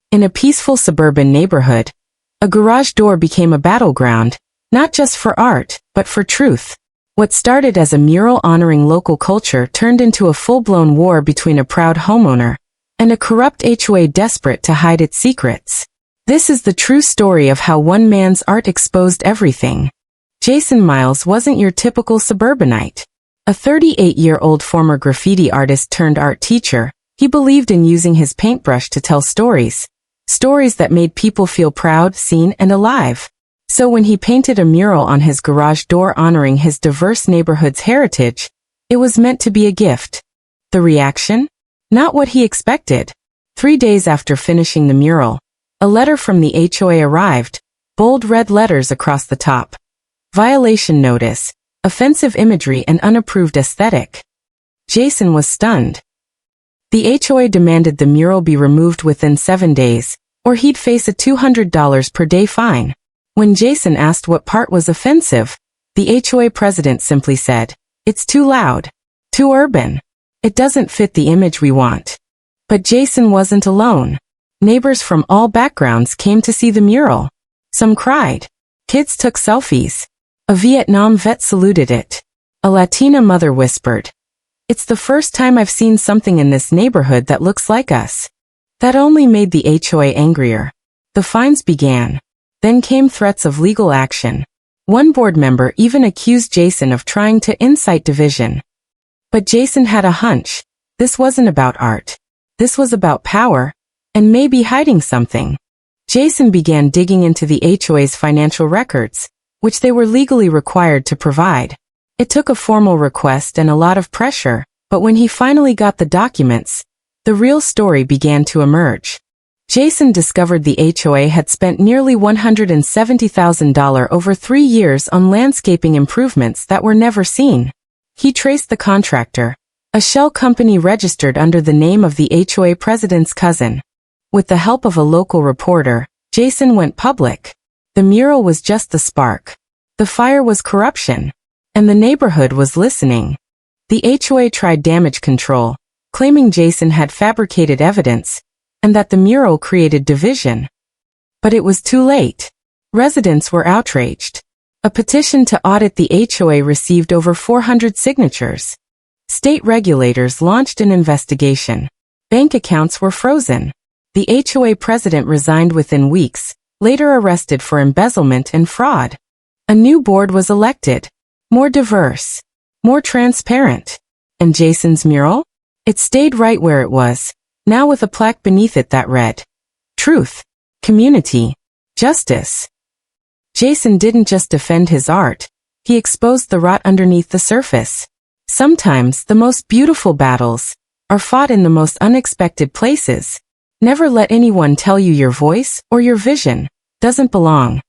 In a peaceful suburban neighborhood, a garage door became a battleground, not just for art, but for truth. What started as a mural honoring local culture turned into a full-blown war between a proud homeowner and a corrupt HOA desperate to hide its secrets. This is the true story of how one man's art exposed everything. Jason Miles wasn't your typical suburbanite. A 38-year-old former graffiti artist turned art teacher, he believed in using his paintbrush to tell stories. Stories that made people feel proud, seen, and alive. So when he painted a mural on his garage door honoring his diverse neighborhood's heritage, it was meant to be a gift. The reaction? Not what he expected. 3 days after finishing the mural, a letter from the HOA arrived, bold red letters across the top. Violation notice, offensive imagery and unapproved aesthetic. Jason was stunned. The HOA demanded the mural be removed within 7 days, or he'd face a $200 per day fine. When Jason asked what part was offensive, the HOA president simply said, "It's too loud, too urban. It doesn't fit the image we want." But Jason wasn't alone. Neighbors from all backgrounds came to see the mural. Some cried. Kids took selfies. A Vietnam vet saluted it. A Latina mother whispered, "It's the first time I've seen something in this neighborhood that looks like us." That only made the HOA angrier. The fines began. Then came threats of legal action. One board member even accused Jason of trying to incite division. But Jason had a hunch. This wasn't about art. This was about power, and maybe hiding something. Jason began digging into the HOA's financial records, which they were legally required to provide. It took a formal request and a lot of pressure, but when he finally got the documents, the real story began to emerge. Jason discovered the HOA had spent nearly $170,000 over 3 years on landscaping improvements that were never seen. He traced the contractor, a shell company registered under the name of the HOA president's cousin. With the help of a local reporter, Jason went public. The mural was just the spark. The fire was corruption. And the neighborhood was listening. The HOA tried damage control, claiming Jason had fabricated evidence, and that the mural created division. But it was too late. Residents were outraged. A petition to audit the HOA received over 400 signatures. State regulators launched an investigation. Bank accounts were frozen. The HOA president resigned within weeks, later arrested for embezzlement and fraud. A new board was elected. More diverse. More transparent. And Jason's mural? It stayed right where it was, now with a plaque beneath it that read, "Truth, Community, Justice." Jason didn't just defend his art, he exposed the rot underneath the surface. Sometimes the most beautiful battles are fought in the most unexpected places. Never let anyone tell you your voice or your vision doesn't belong.